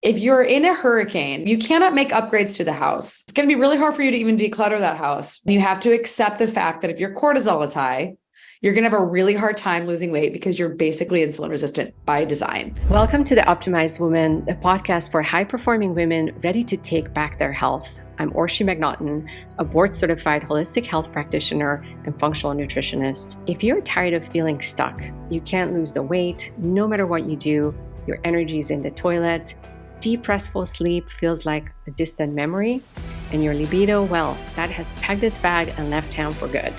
If you're in a hurricane, you cannot make upgrades to the house. It's going to be really hard for you to even declutter that house. You have to accept the fact that if your cortisol is high, you're going to have a really hard time losing weight because you're basically insulin resistant by design. Welcome to The Optimized Woman, a podcast for high-performing women ready to take back their health. I'm Orshi McNaughton, a board-certified holistic health practitioner and functional nutritionist. If you're tired of feeling stuck, you can't lose the weight, no matter what you do, your energy is in the toilet, deep restful sleep feels like a distant memory, and your libido, well, that has packed its bag and left town for good,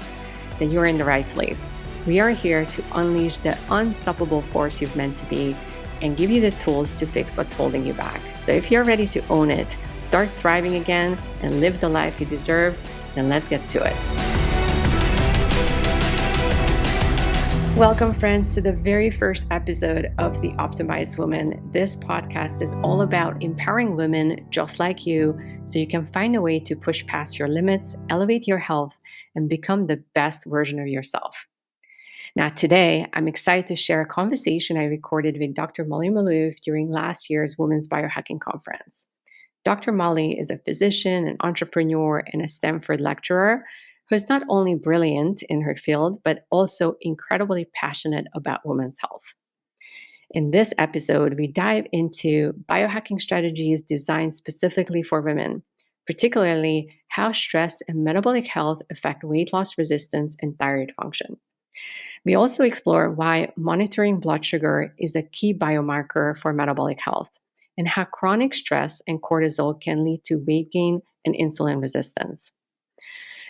then you're in the right place. We are here to unleash the unstoppable force you've meant to be and give you the tools to fix what's holding you back. So if you're ready to own it, start thriving again, and live the life you deserve, then let's get to it. Welcome, friends, to the very first episode of The Optimized Woman. This podcast is all about empowering women just like you so you can find a way to push past your limits, elevate your health, and become the best version of yourself. Now, today, I'm excited to share a conversation I recorded with Dr. Molly Maloof during last year's Women's Biohacking Conference. Dr. Molly is a physician, an entrepreneur, and a Stanford lecturer who is not only brilliant in her field, but also incredibly passionate about women's health. In this episode, we dive into biohacking strategies designed specifically for women, particularly how stress and metabolic health affect weight loss resistance and thyroid function. We also explore why monitoring blood sugar is a key biomarker for metabolic health and how chronic stress and cortisol can lead to weight gain and insulin resistance.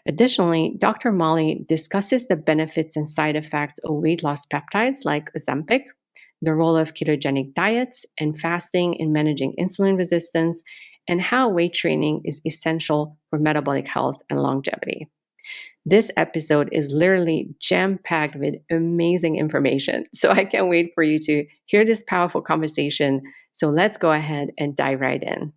Additionally, Dr. Molly discusses the benefits and side effects of weight loss peptides like Ozempic, the role of ketogenic diets and fasting in managing insulin resistance, and how weight training is essential for metabolic health and longevity. This episode is literally jam-packed with amazing information, so I can't wait for you to hear this powerful conversation. So let's go ahead and dive right in.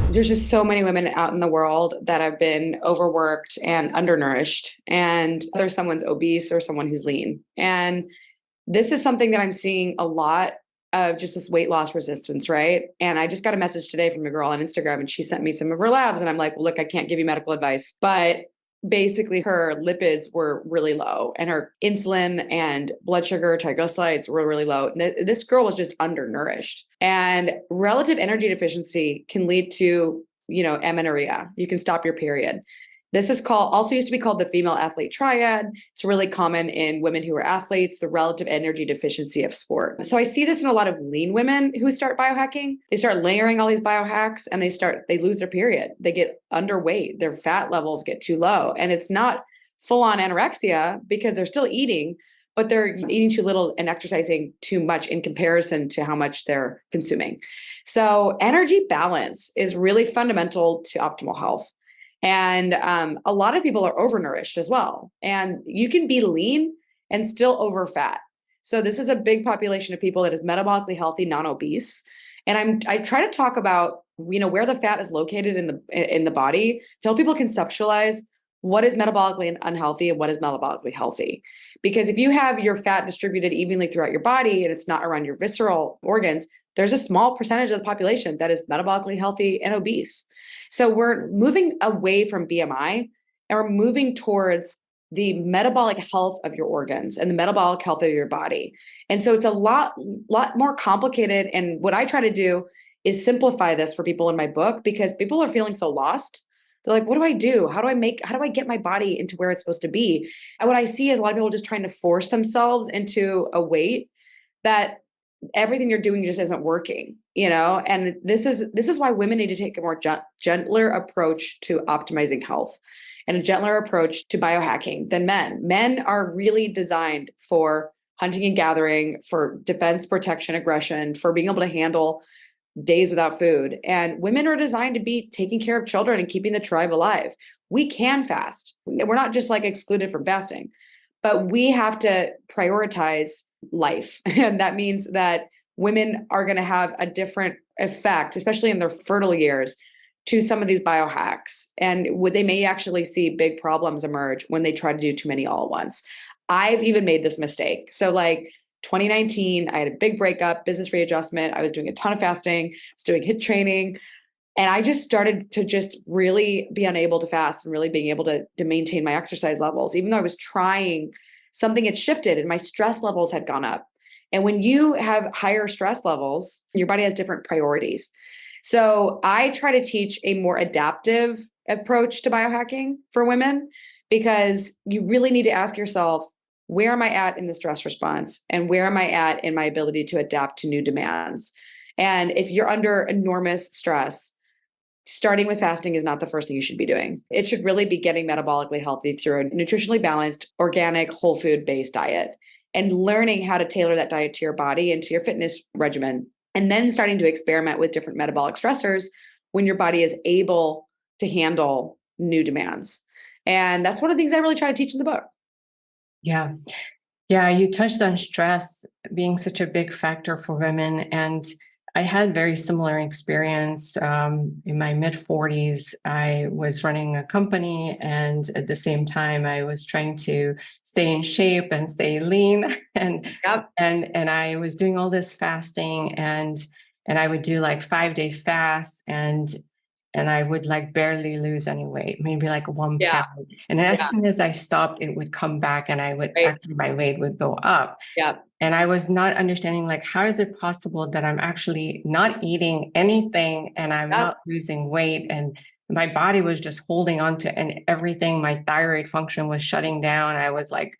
There's just so many women out in the world that have been overworked and undernourished, and there's someone's obese or someone who's lean. And this is something that I'm seeing a lot of, just this weight loss resistance, right? And I just got a message today from a girl on Instagram, and she sent me some of her labs, and I'm like, well, look, I can't give you medical advice, but basically her lipids were really low and her insulin and blood sugar, triglycerides were really low. This girl was just undernourished, and relative energy deficiency can lead to, amenorrhea. You can stop your period. This is also used to be called the female athlete triad. It's really common in women who are athletes, the relative energy deficiency of sport. So I see this in a lot of lean women who start biohacking. They start layering all these biohacks and they lose their period. They get underweight. Their fat levels get too low. And it's not full on anorexia because they're still eating, but they're eating too little and exercising too much in comparison to how much they're consuming. So energy balance is really fundamental to optimal health. And a lot of people are overnourished as well. And you can be lean and still over fat. So this is a big population of people that is metabolically healthy, non-obese. And I try to talk about, where the fat is located in the body, to help people conceptualize what is metabolically unhealthy and what is metabolically healthy. Because if you have your fat distributed evenly throughout your body and it's not around your visceral organs, there's a small percentage of the population that is metabolically healthy and obese. So we're moving away from BMI and we're moving towards the metabolic health of your organs and the metabolic health of your body. And so it's a lot more complicated. And what I try to do is simplify this for people in my book, because people are feeling so lost. They're like, what do I do? How do I get my body into where it's supposed to be? And what I see is a lot of people just trying to force themselves into a weight that everything you're doing just isn't working, and this is why women need to take a more gentler approach to optimizing health and a gentler approach to biohacking than men. Men are really designed for hunting and gathering, for defense, protection, aggression, for being able to handle days without food. And women are designed to be taking care of children and keeping the tribe alive. We can fast. We're not just excluded from fasting, but we have to prioritize life. And that means that women are going to have a different effect, especially in their fertile years, to some of these biohacks. And they may actually see big problems emerge when they try to do too many all at once. I've even made this mistake. So 2019. I had a big breakup, business readjustment. I was doing a ton of fasting, I was doing HIIT training. And I just started to just really be unable to fast and really being able to maintain my exercise levels. Even though I was trying, something had shifted and my stress levels had gone up. And when you have higher stress levels, your body has different priorities. So I try to teach a more adaptive approach to biohacking for women, because you really need to ask yourself, where am I at in the stress response? And where am I at in my ability to adapt to new demands? And if you're under enormous stress, starting with fasting is not the first thing you should be doing. It should really be getting metabolically healthy through a nutritionally balanced, organic, whole food based diet and learning how to tailor that diet to your body and to your fitness regimen. And then starting to experiment with different metabolic stressors when your body is able to handle new demands. And that's one of the things I really try to teach in the book. Yeah. Yeah. You touched on stress being such a big factor for women. And I had very similar experience. In my mid-40s, I was running a company, and at the same time, I was trying to stay in shape and stay lean. And Yep. and I was doing all this fasting, and I would do like 5-day fasts, and I would like barely lose any weight, maybe like 1 Yeah. pound. And as soon as I stopped, it would come back, and I would actually my weight would go up. Yeah. And I was not understanding, like, how is it possible that I'm actually not eating anything and I'm not losing weight? And my body was just holding on to and everything. My thyroid function was shutting down. I was like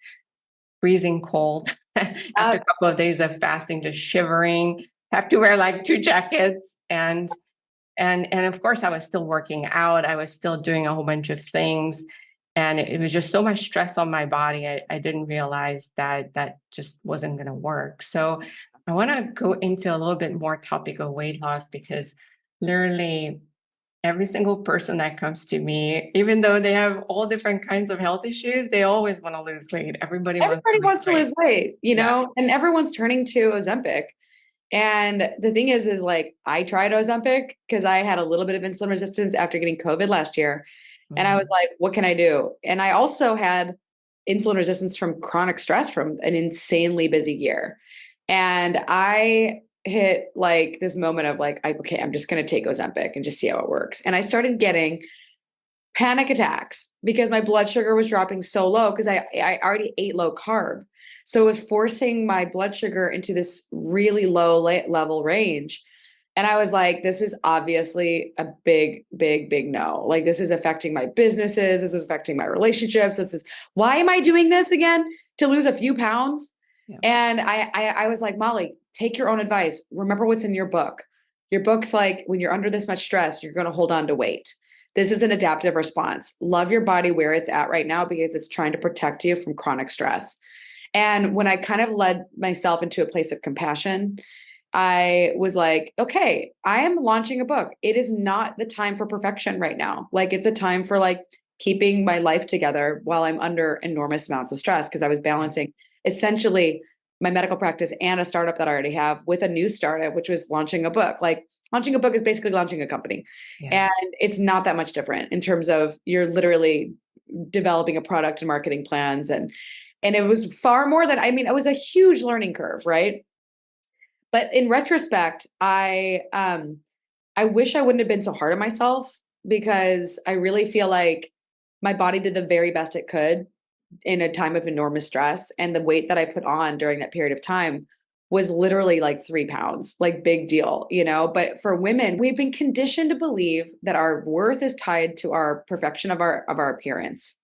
freezing cold after a couple of days of fasting, just shivering, have to wear like 2 jackets. And of course, I was still working out. I was still doing a whole bunch of things. And it was just so much stress on my body. I didn't realize that just wasn't going to work. So I want to go into a little bit more topic of weight loss, because literally every single person that comes to me, even though they have all different kinds of health issues, they always want to lose weight. Everybody wants to lose weight, you know, and everyone's turning to Ozempic. And the thing is like, I tried Ozempic because I had a little bit of insulin resistance after getting COVID last year. And I was like, what can I do? And I also had insulin resistance from chronic stress from an insanely busy year. And I hit like this moment of like, okay, I'm just going to take Ozempic and just see how it works. And I started getting panic attacks because my blood sugar was dropping so low because I already ate low carb. So it was forcing my blood sugar into this really low level range. And I was like, this is obviously a big, big, big no. Like, this is affecting my businesses. This is affecting my relationships. Why am I doing this again? To lose a few pounds? Yeah. And I was like, Molly, take your own advice. Remember what's in your book. Your book's like, when you're under this much stress, you're going to hold on to weight. This is an adaptive response. Love your body where it's at right now because it's trying to protect you from chronic stress. And when I kind of led myself into a place of compassion, I was like, okay, I am launching a book. It is not the time for perfection right now. Like, it's a time for like keeping my life together while I'm under enormous amounts of stress, because I was balancing essentially my medical practice and a startup that I already have with a new startup, which was launching a book. Like, launching a book is basically launching a company. Yeah. And it's not that much different in terms of you're literally developing a product and marketing plans. And it was far more than, it was a huge learning curve, right? But in retrospect, I wish I wouldn't have been so hard on myself, because I really feel like my body did the very best it could in a time of enormous stress. And the weight that I put on during that period of time was literally like 3 pounds, like big deal, you know? But for women, we've been conditioned to believe that our worth is tied to our perfection of our appearance.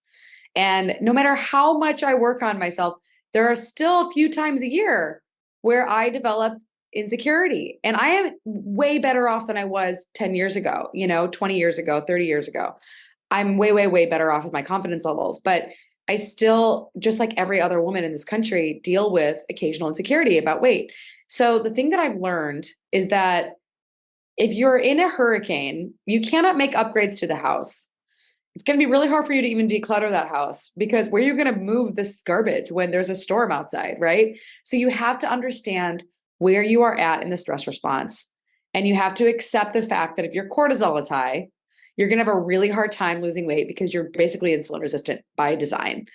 And no matter how much I work on myself, there are still a few times a year where I develop insecurity. And I am way better off than I was 10 years ago, 20 years ago, 30 years ago. I'm way, way, way better off with my confidence levels. But I still, just like every other woman in this country, deal with occasional insecurity about weight. So the thing that I've learned is that if you're in a hurricane, you cannot make upgrades to the house. It's going to be really hard for you to even declutter that house, because where are you going to move this garbage when there's a storm outside, right? So you have to understand where you are at in the stress response. And you have to accept the fact that if your cortisol is high, you're going to have a really hard time losing weight because you're basically insulin resistant by design.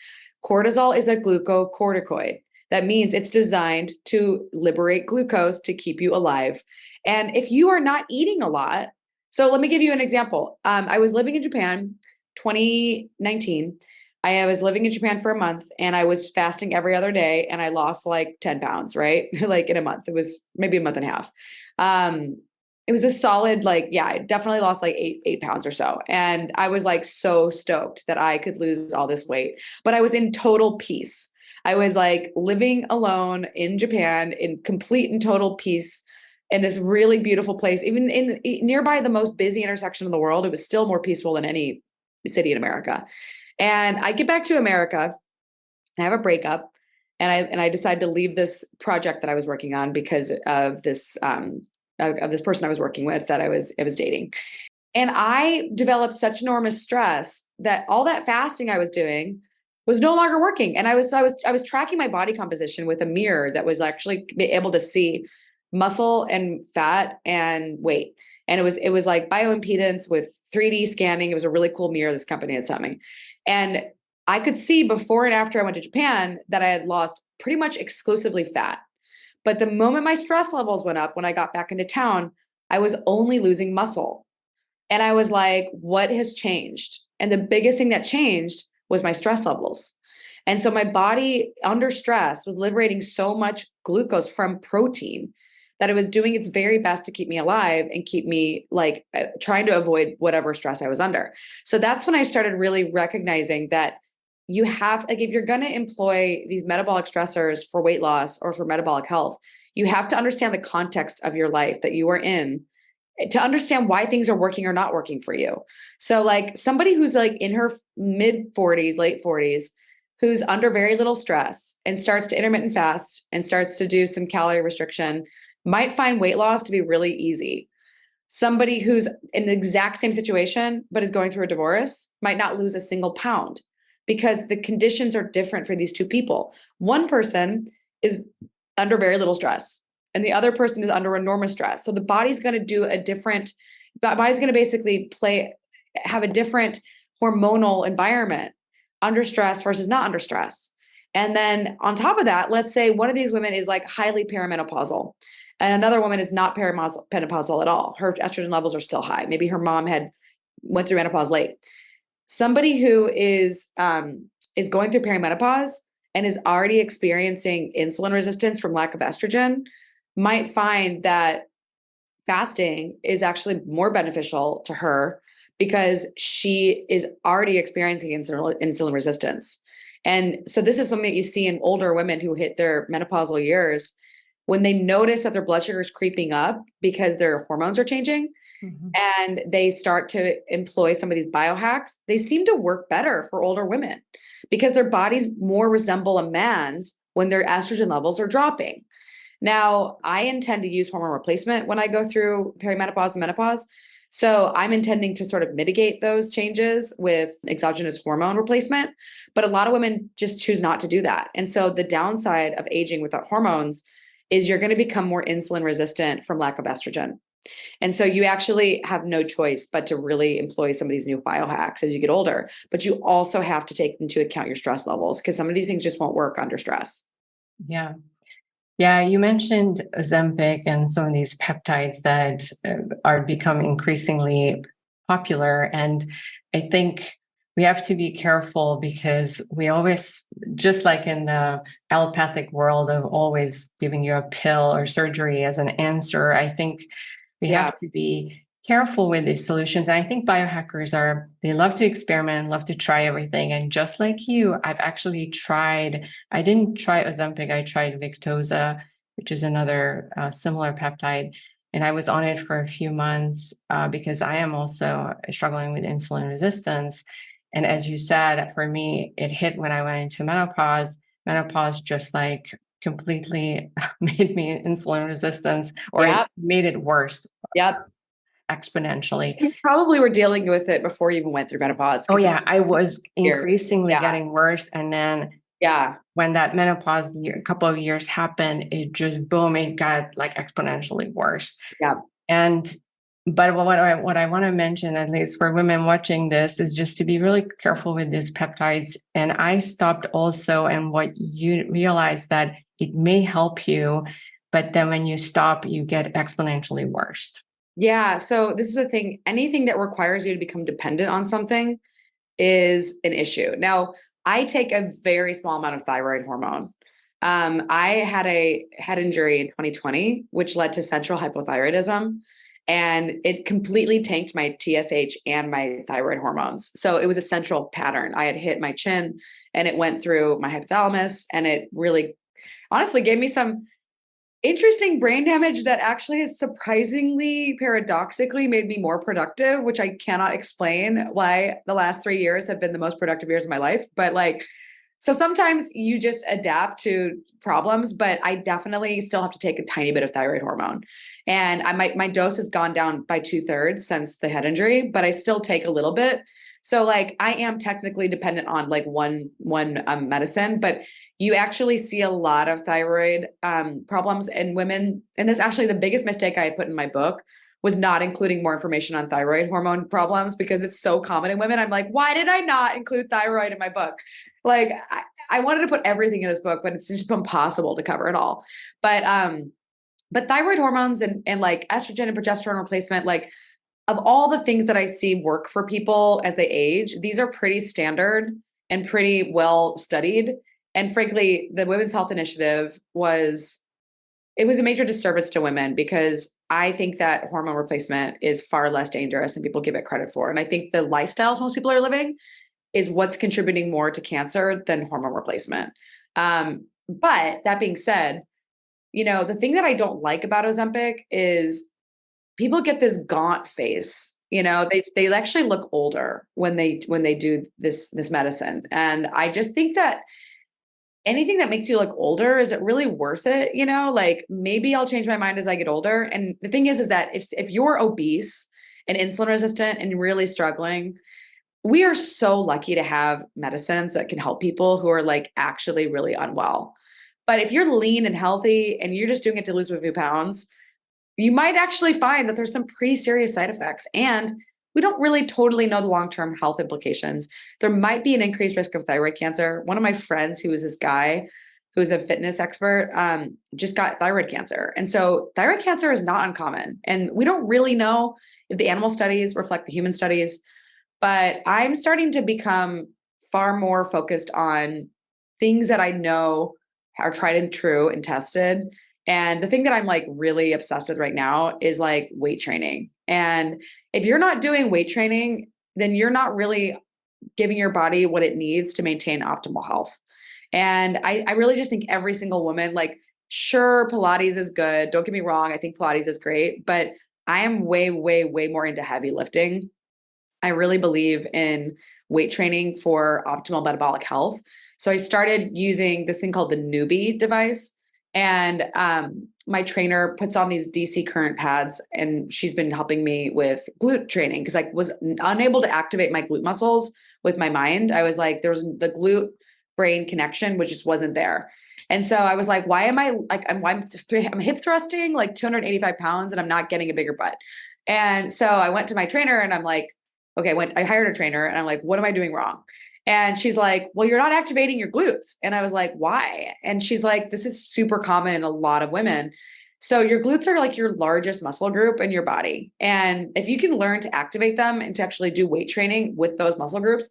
Cortisol is a glucocorticoid That means it's designed to liberate glucose to keep you alive. And if you are not eating a lot, so let me give you an example. I was living in Japan, 2019. I was living in Japan for a month and I was fasting every other day and I lost like 10 pounds, right? Like in a month. It was maybe a month and a half. It was a solid, like, yeah, I definitely lost like eight pounds or so. And I was like so stoked that I could lose all this weight, but I was in total peace. I was like living alone in Japan in complete and total peace in this really beautiful place, even nearby the most busy intersection in the world. It was still more peaceful than any city in America. And I get back to America, I have a breakup, and I decide to leave this project that I was working on because of this person I was working with that I was dating. And I developed such enormous stress that all that fasting I was doing was no longer working. And I was tracking my body composition with a mirror that was actually able to see muscle and fat and weight. And it was like bioimpedance with 3D scanning. It was a really cool mirror this company had sent me. And I could see before and after I went to Japan that I had lost pretty much exclusively fat. But the moment my stress levels went up when I got back into town, I was only losing muscle. And I was like, what has changed? And the biggest thing that changed was my stress levels. And so my body under stress was liberating so much glucose from protein that it was doing its very best to keep me alive and keep me like trying to avoid whatever stress I was under. So that's when I started really recognizing that you have, like, if you're going to employ these metabolic stressors for weight loss or for metabolic health, you have to understand the context of your life that you are in to understand why things are working or not working for you. So like somebody who's like in her mid 40s, late 40s, who's under very little stress and starts to intermittent fast and starts to do some calorie restriction might find weight loss to be really easy. Somebody who's in the exact same situation, but is going through a divorce might not lose a single pound because the conditions are different for these two people. One person is under very little stress and the other person is under enormous stress. So the body's going to do body's going to basically have a different hormonal environment under stress versus not under stress. And then on top of that, let's say one of these women is like highly perimenopausal and another woman is not perimenopausal at all. Her estrogen levels are still high. Maybe her mom went through menopause late. Somebody who is going through perimenopause and is already experiencing insulin resistance from lack of estrogen might find that fasting is actually more beneficial to her because she is already experiencing insulin resistance. And so this is something that you see in older women who hit their menopausal years when they notice that their blood sugar is creeping up because their hormones are changing. Mm-hmm. And they start to employ some of these biohacks, they seem to work better for older women because their bodies more resemble a man's when their estrogen levels are dropping. Now, I intend to use hormone replacement when I go through perimenopause and menopause. So I'm intending to sort of mitigate those changes with exogenous hormone replacement. But a lot of women just choose not to do that. And so the downside of aging without hormones is you're going to become more insulin resistant from lack of estrogen. And so you actually have no choice but to really employ some of these new biohacks as you get older. But you also have to take into account your stress levels because some of these things just won't work under stress. Yeah. Yeah, you mentioned Ozempic and some of these peptides that are becoming increasingly popular. And I think we have to be careful because we always, just like in the allopathic world of always giving you a pill or surgery as an answer, I think we have to be careful with these solutions. And I think biohackers they love to experiment, love to try everything. And just like you, I've actually I didn't try Ozempic, I tried Victoza, which is another similar peptide. And I was on it for a few months because I am also struggling with insulin resistance. And as you said, for me, it hit when I went into menopause. Menopause just like completely made me insulin resistance, or it made it worse. Yep. Exponentially. You probably were dealing with it before you even went through menopause. Oh yeah, I was increasingly getting worse. And then when that menopause a couple of years happened, it just boom, it got like exponentially worse. Yeah. And But what I want to mention, at least for women watching this, is just to be really careful with these peptides. And I stopped also, and what you realize that it may help you, but then when you stop, you get exponentially worse. Yeah. So this is the thing. Anything that requires you to become dependent on something is an issue. Now, I take a very small amount of thyroid hormone. I had a head injury in 2020, which led to central hypothyroidism, and it completely tanked my TSH and my thyroid hormones. So it was a central pattern. I had hit my chin and it went through my hypothalamus, and it really honestly gave me some interesting brain damage that actually has surprisingly, paradoxically made me more productive, which I cannot explain why the last 3 years have been the most productive years of my life. But like, so sometimes you just adapt to problems, but I definitely still have to take a tiny bit of thyroid hormone. And my dose has gone down by 2/3 since the head injury, but I still take a little bit. So like I am technically dependent on like one medicine, but you actually see a lot of thyroid problems in women. And that's actually the biggest mistake I put in my book, was not including more information on thyroid hormone problems, because it's so common in women. I'm like, why did I not include thyroid in my book? Like I wanted to put everything in this book, but it's just impossible to cover it all. But thyroid hormones and like estrogen and progesterone replacement, like of all the things that I see work for people as they age, these are pretty standard and pretty well studied. And frankly, the Women's Health Initiative it was a major disservice to women, because I think that hormone replacement is far less dangerous than people give it credit for. And I think the lifestyles most people are living is what's contributing more to cancer than hormone replacement. But that being said, the thing that I don't like about Ozempic is people get this gaunt face. They actually look older when they do this medicine. And I just think that anything that makes you look older, is it really worth it? Like maybe I'll change my mind as I get older. And the thing is that if you're obese and insulin resistant and really struggling, we are so lucky to have medicines that can help people who are like actually really unwell. But if you're lean and healthy and you're just doing it to lose a few pounds, you might actually find that there's some pretty serious side effects. And we don't really totally know the long-term health implications. There might be an increased risk of thyroid cancer. One of my friends, who is this guy who's a fitness expert, just got thyroid cancer. And so thyroid cancer is not uncommon. And we don't really know if the animal studies reflect the human studies, but I'm starting to become far more focused on things that I know are tried and true and tested. And the thing that I'm like really obsessed with right now is like weight training. And if you're not doing weight training, then you're not really giving your body what it needs to maintain optimal health. And I really just think every single woman, like, sure, Pilates is good. Don't get me wrong. I think Pilates is great, but I am way, way, way more into heavy lifting. I really believe in weight training for optimal metabolic health. So I started using this thing called the Newbie device. And my trainer puts on these DC current pads, and she's been helping me with glute training, because I was unable to activate my glute muscles with my mind. I was like, there's the glute brain connection, which just wasn't there. And so I was like, why am I like, I'm hip thrusting like 285 pounds and I'm not getting a bigger butt. And so I went to my trainer and I'm like, okay, I hired a trainer and I'm like, what am I doing wrong? And she's like, well, you're not activating your glutes. And I was like, why? And she's like, this is super common in a lot of women. So your glutes are like your largest muscle group in your body. And if you can learn to activate them and to actually do weight training with those muscle groups,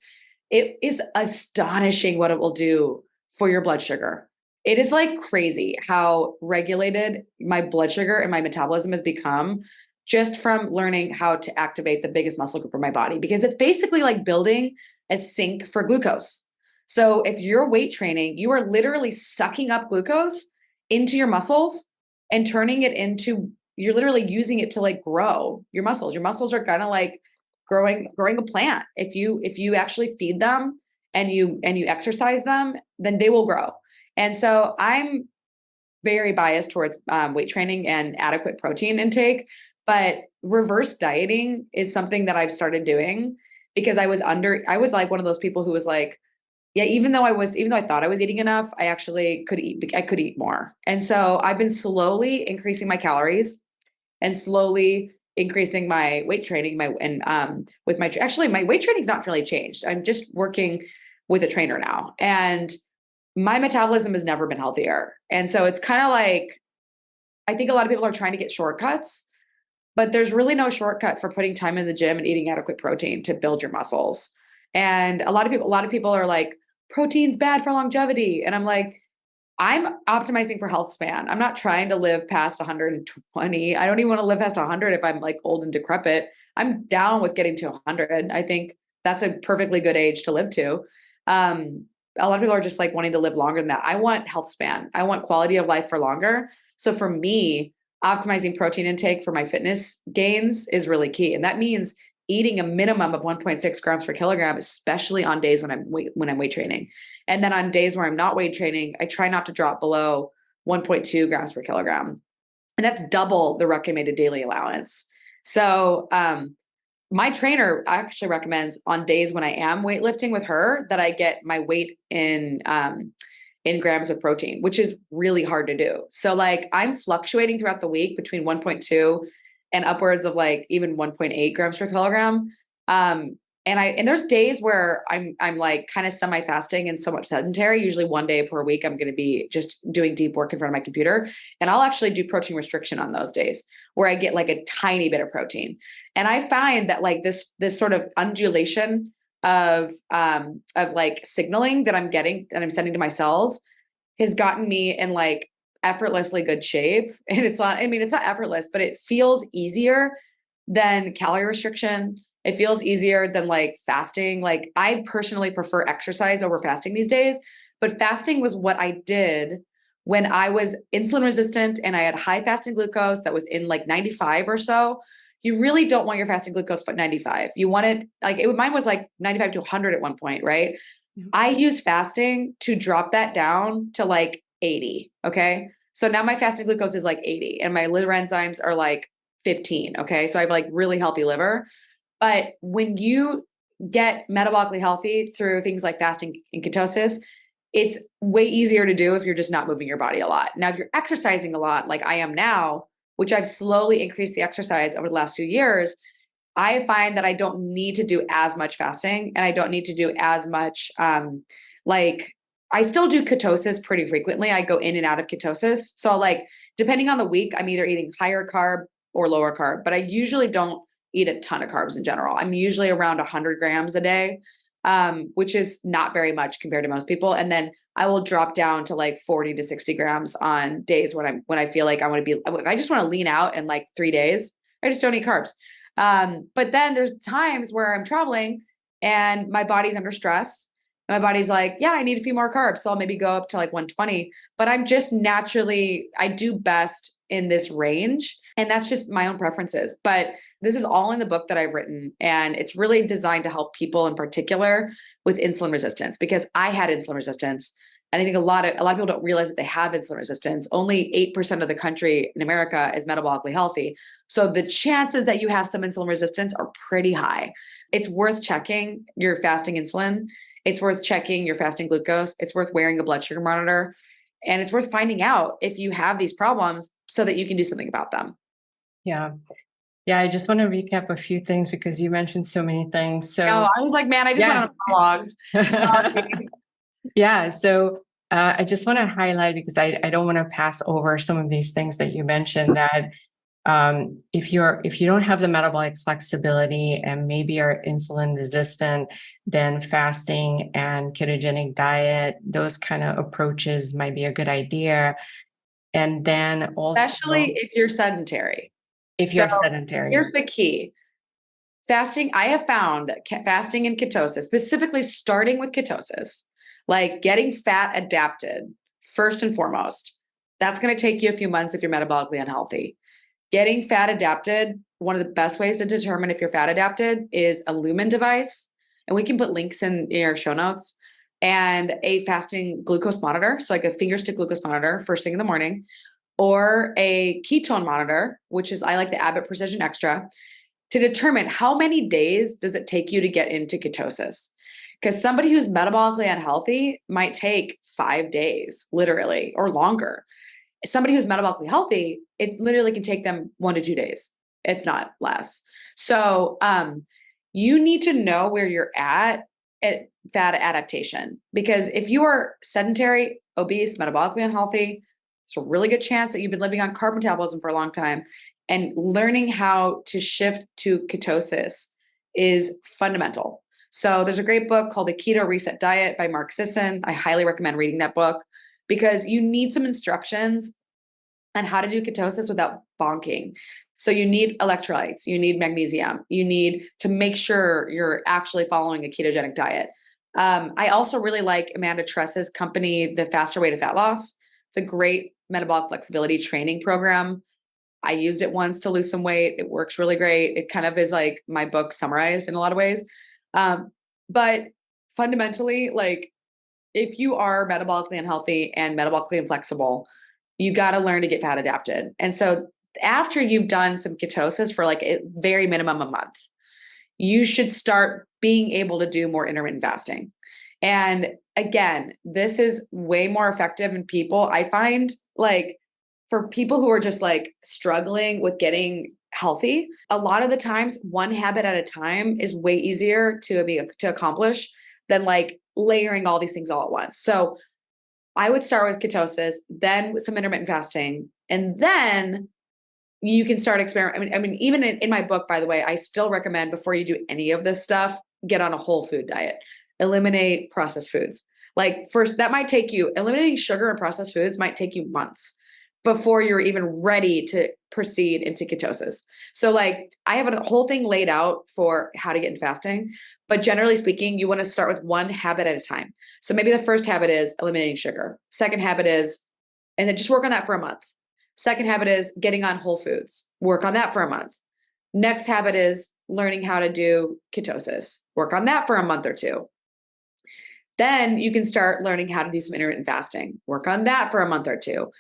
it is astonishing what it will do for your blood sugar. It is like crazy how regulated my blood sugar and my metabolism has become just from learning how to activate the biggest muscle group in my body, because it's basically like building a sink for glucose. So if you're weight training, you are literally sucking up glucose into your muscles and turning it into, you're literally using it to like grow your muscles. Your muscles are kind of like growing a plant. If you actually feed them and you exercise them, then they will grow. And so I'm very biased towards weight training and adequate protein intake, but reverse dieting is something that I've started doing, because I was like one of those people who was like, yeah, even though I thought I was eating enough, I actually could eat more. And so I've been slowly increasing my calories and slowly increasing my weight training, actually my weight training's not really changed. I'm just working with a trainer now, and my metabolism has never been healthier. And so it's kind of like, I think a lot of people are trying to get shortcuts, but there's really no shortcut for putting time in the gym and eating adequate protein to build your muscles. And a lot of people are like, protein's bad for longevity. And I'm like, I'm optimizing for health span. I'm not trying to live past 120. I don't even want to live past 100 if I'm like old and decrepit. I'm down with getting to 100. I think that's a perfectly good age to live to. A lot of people are just like wanting to live longer than that. I want health span. I want quality of life for longer. So for me, optimizing protein intake for my fitness gains is really key. And that means eating a minimum of 1.6 grams per kilogram, especially on days when I'm weight training. And then on days where I'm not weight training, I try not to drop below 1.2 grams per kilogram. And that's double the recommended daily allowance. So, my trainer actually recommends on days when I am weightlifting with her that I get my weight in grams of protein, which is really hard to do. So like I'm fluctuating throughout the week between 1.2 and upwards of like even 1.8 grams per kilogram. And there's days where I'm like kind of semi-fasting and somewhat sedentary. Usually one day per week, I'm going to be just doing deep work in front of my computer. And I'll actually do protein restriction on those days where I get like a tiny bit of protein. And I find that like this sort of undulation of like signaling that I'm getting, that I'm sending to my cells has gotten me in like effortlessly good shape. And it's not effortless, but it feels easier than calorie restriction. It feels easier than like fasting. Like I personally prefer exercise over fasting these days, but fasting was what I did when I was insulin resistant and I had high fasting glucose that was in like 95 or so. You really don't want your fasting glucose at 95. You want it mine was like 95 to 100 at one point, right? Mm-hmm. I used fasting to drop that down to like 80. Okay. So now my fasting glucose is like 80 and my liver enzymes are like 15. Okay. So I have like really healthy liver. But when you get metabolically healthy through things like fasting and ketosis, it's way easier to do if you're just not moving your body a lot. Now, if you're exercising a lot, like I am now, which I've slowly increased the exercise over the last few years, I find that I don't need to do as much fasting and I don't need to do as much, I still do ketosis pretty frequently. I go in and out of ketosis. So like, depending on the week, I'm either eating higher carb or lower carb, but I usually don't eat a ton of carbs in general. I'm usually around 100 grams a day, which is not very much compared to most people. And then I will drop down to like 40 to 60 grams on days when I feel like I just want to lean out in like 3 days. I just don't eat carbs. But then there's times where I'm traveling and my body's under stress. And my body's like, yeah, I need a few more carbs. So I'll maybe go up to like 120, but I'm just naturally, I do best in this range. And that's just my own preferences. But this is all in the book that I've written. And it's really designed to help people in particular with insulin resistance, because I had insulin resistance. And I think a lot of people don't realize that they have insulin resistance. Only 8% of the country in America is metabolically healthy. So the chances that you have some insulin resistance are pretty high. It's worth checking your fasting insulin. It's worth checking your fasting glucose. It's worth wearing a blood sugar monitor. And it's worth finding out if you have these problems so that you can do something about them. Yeah. Yeah, I just want to recap a few things because you mentioned so many things. So I was like, man, I just went on a vlog. Yeah. So I just want to highlight, because I don't want to pass over some of these things that you mentioned, that if you don't have the metabolic flexibility and maybe are insulin resistant, then fasting and ketogenic diet, those kind of approaches might be a good idea. And then also, especially if you're sedentary. Here's the key. Fasting, I have found fasting and ketosis, specifically starting with ketosis, like getting fat adapted first and foremost. That's going to take you a few months if you're metabolically unhealthy. Getting fat adapted, one of the best ways to determine if you're fat adapted is a Lumen device. And we can put links in our show notes, and a fasting glucose monitor. So like a finger stick glucose monitor first thing in the morning, or a ketone monitor, which is, I like the Abbott Precision Extra, to determine how many days does it take you to get into ketosis. Because somebody who's metabolically unhealthy might take 5 days, literally, or longer. Somebody who's metabolically healthy, it literally can take them 1 to 2 days. if not less. So, you need to know where you're at fat adaptation, because if you are sedentary, obese, metabolically unhealthy, it's a really good chance that you've been living on carb metabolism for a long time, and learning how to shift to ketosis is fundamental. So there's a great book called The Keto Reset Diet by Mark Sisson. I highly recommend reading that book, because you need some instructions on how to do ketosis without bonking. So you need electrolytes, you need magnesium, you need to make sure you're actually following a ketogenic diet. I also really like Amanda Tress's company, The Faster Way to Fat Loss. It's a great metabolic flexibility training program. I used it once to lose some weight. It works really great. It kind of is like my book summarized in a lot of ways. But fundamentally, like, if you are metabolically unhealthy and metabolically inflexible, you got to learn to get fat adapted. And so after you've done some ketosis for like a very minimum a month, you should start being able to do more intermittent fasting. And again, this is way more effective in people. I find, like, for people who are just like struggling with getting healthy, a lot of the times one habit at a time is way easier to accomplish than like layering all these things all at once. So I would start with ketosis, then with some intermittent fasting, and then you can start experimenting. I mean, even in my book, by the way, I still recommend, before you do any of this stuff, get on a whole food diet, eliminate processed foods. Like, first, that might take you, eliminating sugar and processed foods might take you months before you're even ready to proceed into ketosis. So like, I have a whole thing laid out for how to get in fasting, but generally speaking, you want to start with one habit at a time. So maybe the first habit is eliminating sugar. Second habit is, and then just work on that for a month. Second habit is getting on whole foods. Work on that for a month. Next habit is learning how to do ketosis. Work on that for a month or two. Then you can start learning how to do some intermittent fasting. Work on that for a month or two.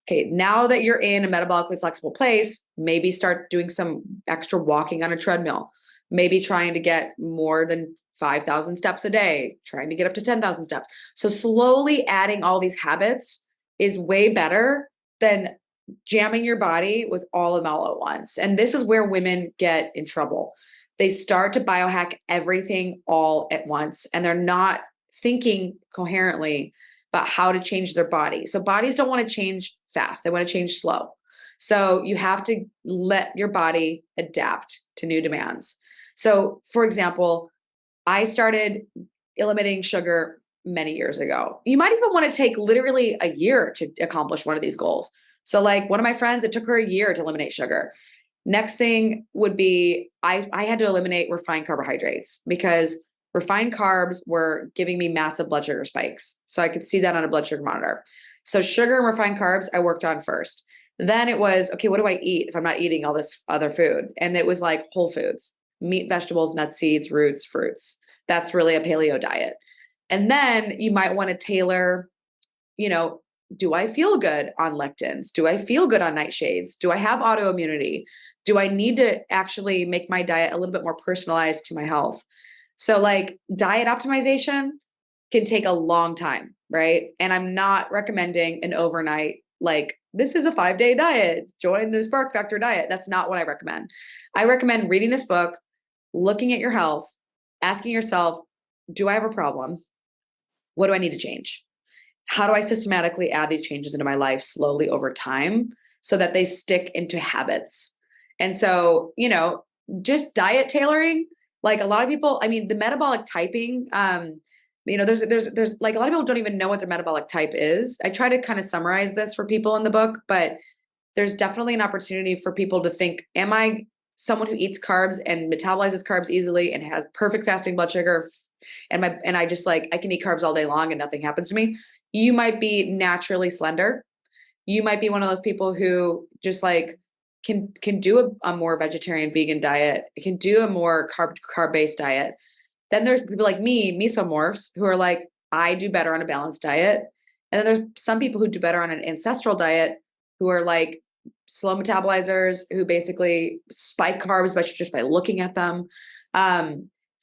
Okay, now that you're in a metabolically flexible place, maybe start doing some extra walking on a treadmill. Maybe trying to get more than 5,000 steps a day, trying to get up to 10,000 steps. So slowly adding all these habits is way better than jamming your body with all of them all at once. And this is where women get in trouble. They start to biohack everything all at once, and they're not thinking coherently about how to change their body. So bodies don't want to change fast. They want to change slow. So you have to let your body adapt to new demands. So for example, I started eliminating sugar many years ago. You might even want to take literally a year to accomplish one of these goals. So like one of my friends, it took her a year to eliminate sugar. Next thing would be, I had to eliminate refined carbohydrates, because refined carbs were giving me massive blood sugar spikes. So I could see that on a blood sugar monitor. So sugar and refined carbs I worked on first. Then it was, okay, what do I eat if I'm not eating all this other food? And it was like whole foods, meat, vegetables, nuts, seeds, roots, fruits. That's really a paleo diet. And then you might want to tailor, do I feel good on lectins? Do I feel good on nightshades? Do I have autoimmunity? Do I need to actually make my diet a little bit more personalized to my health? So like, diet optimization can take a long time, right? And I'm not recommending an overnight, like, this is a 5-day diet, join the Spark Factor diet. That's not what I recommend. I recommend reading this book, looking at your health, asking yourself, do I have a problem? What do I need to change? How do I systematically add these changes into my life slowly over time so that they stick into habits? And so, just diet tailoring, like a lot of people, I mean, the metabolic typing, there's like a lot of people don't even know what their metabolic type is. I try to kind of summarize this for people in the book, but there's definitely an opportunity for people to think, am I someone who eats carbs and metabolizes carbs easily and has perfect fasting blood sugar? And I just like, I can eat carbs all day long and nothing happens to me. You might be naturally slender. You might be one of those people who just like can do a more vegetarian vegan diet, can do a more carb-based diet. Then there's people like me, mesomorphs, who are like, I do better on a balanced diet. And then there's some people who do better on an ancestral diet, who are like slow metabolizers, who basically spike carbs just by looking at them.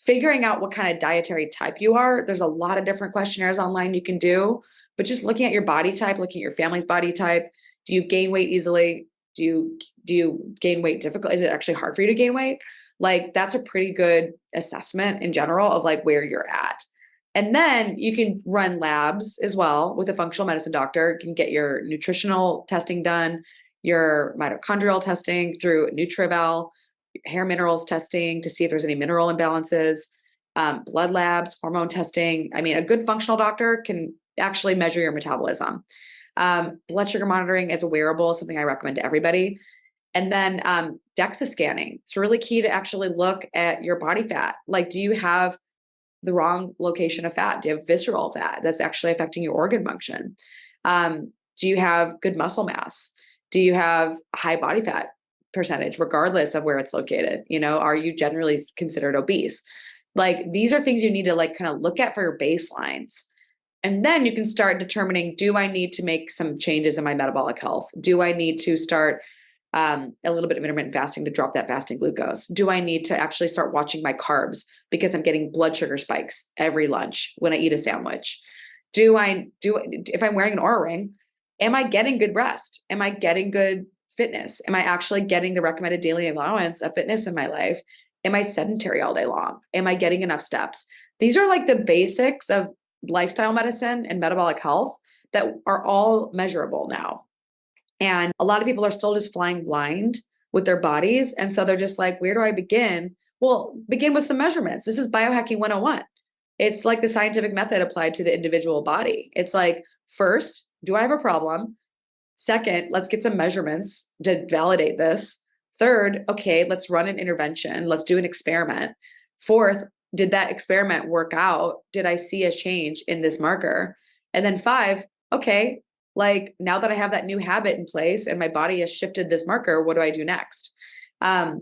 Figuring out what kind of dietary type you are. There's a lot of different questionnaires online you can do, but just looking at your body type, looking at your family's body type. Do you gain weight easily? Do you gain weight difficult? Is it actually hard for you to gain weight? Like, that's a pretty good assessment in general of like where you're at. And then you can run labs as well with a functional medicine doctor. You can get your nutritional testing done, your mitochondrial testing through NutrEval, hair minerals testing to see if there's any mineral imbalances, blood labs, hormone testing. I mean, a good functional doctor can actually measure your metabolism. Blood sugar monitoring as a wearable is something I recommend to everybody. And then DEXA scanning. It's really key to actually look at your body fat. Like, do you have the wrong location of fat? Do you have visceral fat that's actually affecting your organ function? Do you have good muscle mass? Do you have high body fat percentage, regardless of where it's located? You know, are you generally considered obese? Like, these are things you need to like kind of look at for your baselines. And then you can start determining, do I need to make some changes in my metabolic health? Do I need to start a little bit of intermittent fasting to drop that fasting glucose? Do I need to actually start watching my carbs because I'm getting blood sugar spikes every lunch when I eat a sandwich? If I'm wearing an Oura ring, am I getting good rest? Am I getting good fitness? Am I actually getting the recommended daily allowance of fitness in my life? Am I sedentary all day long? Am I getting enough steps? These are like the basics of lifestyle medicine and metabolic health that are all measurable now. And a lot of people are still just flying blind with their bodies. And so they're just like, where do I begin? Well, begin with some measurements. This is biohacking 101. It's like the scientific method applied to the individual body. It's like, first, do I have a problem? Second, let's get some measurements to validate this. Third, okay, let's run an intervention. Let's do an experiment. Fourth, did that experiment work out? Did I see a change in this marker? And then five, okay, like, now that I have that new habit in place and my body has shifted this marker, what do I do next?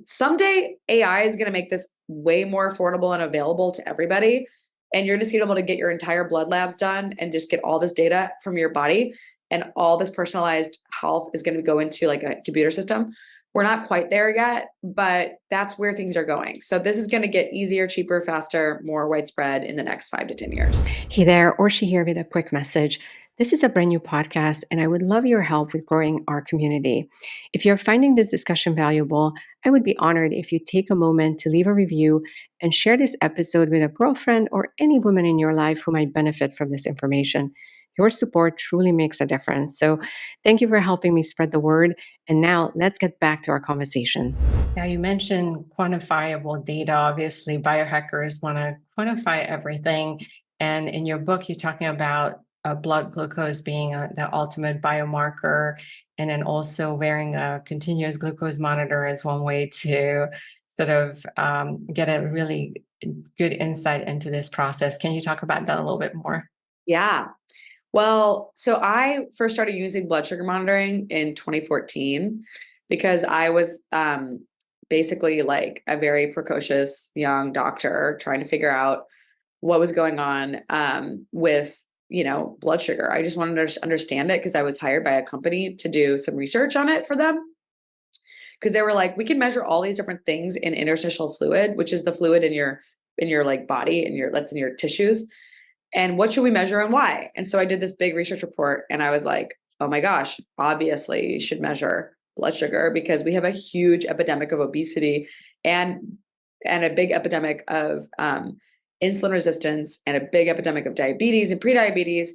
Someday AI is going to make this way more affordable and available to everybody. And you're just going to be able to get your entire blood labs done and just get all this data from your body. And all this personalized health is going to go into like a computer system. We're not quite there yet, but that's where things are going. So this is going to get easier, cheaper, faster, more widespread in the next 5 to 10 years. Hey there, Orshi here with a quick message. This is a brand new podcast, and I would love your help with growing our community. If you're finding this discussion valuable, I would be honored if you take a moment to leave a review and share this episode with a girlfriend or any woman in your life who might benefit from this information. Your support truly makes a difference. So thank you for helping me spread the word. And now let's get back to our conversation. Now, you mentioned quantifiable data. Obviously, biohackers want to quantify everything. And in your book, you're talking about blood glucose being the ultimate biomarker, and then also wearing a continuous glucose monitor is one way to sort of get a really good insight into this process. Can you talk about that a little bit more? Yeah. Well, so I first started using blood sugar monitoring in 2014 because I was basically like a very precocious young doctor trying to figure out what was going on with, blood sugar. I just wanted to understand it because I was hired by a company to do some research on it for them. Because they were like, we can measure all these different things in interstitial fluid, which is the fluid in your like body and that's in your tissues. And what should we measure and why? And so I did this big research report and I was like, oh my gosh, obviously you should measure blood sugar because we have a huge epidemic of obesity and a big epidemic of insulin resistance and a big epidemic of diabetes and prediabetes.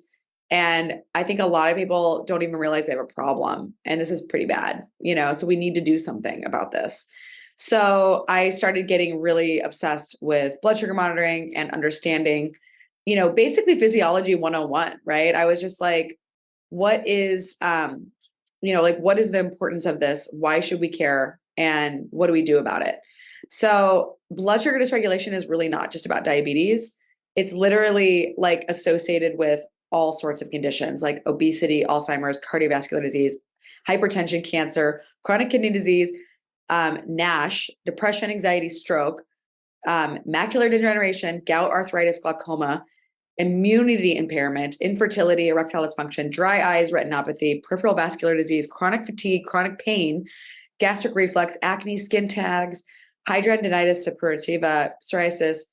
And I think a lot of people don't even realize they have a problem. And this is pretty bad, so we need to do something about this. So I started getting really obsessed with blood sugar monitoring and understanding, basically physiology 101, right? I was just like, what is, what is the importance of this? Why should we care? And what do we do about it? So blood sugar dysregulation is really not just about diabetes. It's literally like associated with all sorts of conditions like obesity, Alzheimer's, cardiovascular disease, hypertension, cancer, chronic kidney disease, NASH, depression, anxiety, stroke, macular degeneration, gout, arthritis, glaucoma, immunity impairment, infertility, erectile dysfunction, dry eyes, retinopathy, peripheral vascular disease, chronic fatigue, chronic pain, gastric reflux, acne, skin tags, hidradenitis suppurativa, psoriasis,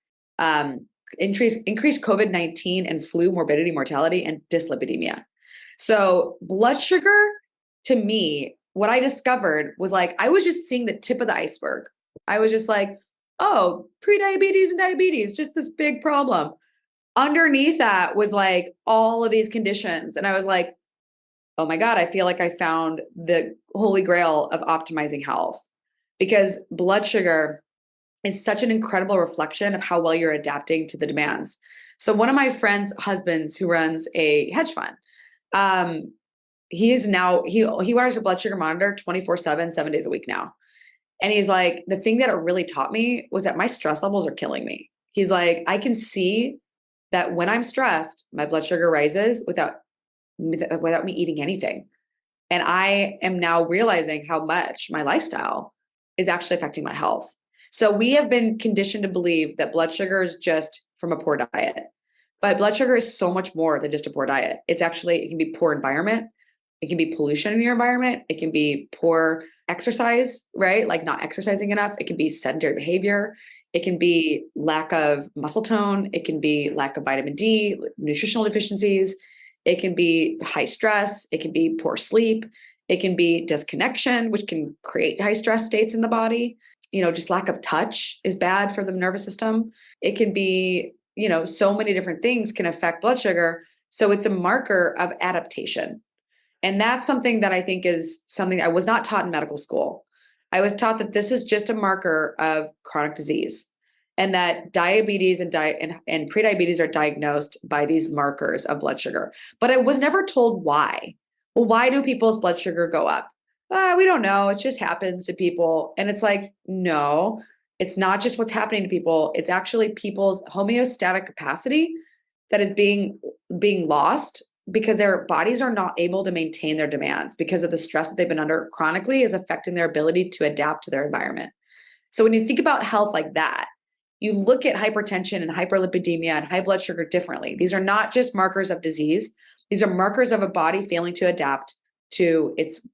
increased COVID-19 and flu morbidity, mortality, and dyslipidemia. So blood sugar, to me, what I discovered was like, I was just seeing the tip of the iceberg. I was just like, oh, pre-diabetes and diabetes, just this big problem. Underneath that was like all of these conditions. And I was like, oh my God, I feel like I found the holy grail of optimizing health, because blood sugar is such an incredible reflection of how well you're adapting to the demands. So one of my friends' husbands who runs a hedge fund, he wears a blood sugar monitor 24/7, 7 days a week now. And he's like, the thing that it really taught me was that my stress levels are killing me. He's like, I can see that when I'm stressed, my blood sugar rises without me eating anything. And I am now realizing how much my lifestyle is actually affecting my health. So we have been conditioned to believe that blood sugar is just from a poor diet. But blood sugar is so much more than just a poor diet. It can be poor environment. It can be pollution in your environment. It can be poor exercise, right? Like not exercising enough. It can be sedentary behavior. It can be lack of muscle tone. It can be lack of vitamin D, nutritional deficiencies. It can be high stress. It can be poor sleep. It can be disconnection, which can create high stress states in the body. Just lack of touch is bad for the nervous system. It can be, so many different things can affect blood sugar. So it's a marker of adaptation. And that's something that I think is something I was not taught in medical school. I was taught that this is just a marker of chronic disease, and that diabetes and prediabetes are diagnosed by these markers of blood sugar. But I was never told why. Well, why do people's blood sugar go up? We don't know. It just happens to people. And it's like, no, it's not just what's happening to people. It's actually people's homeostatic capacity that is being lost, because their bodies are not able to maintain their demands because of the stress that they've been under chronically is affecting their ability to adapt to their environment. So when you think about health like that, you look at hypertension and hyperlipidemia and high blood sugar differently. These are not just markers of disease. These are markers of a body failing to adapt to its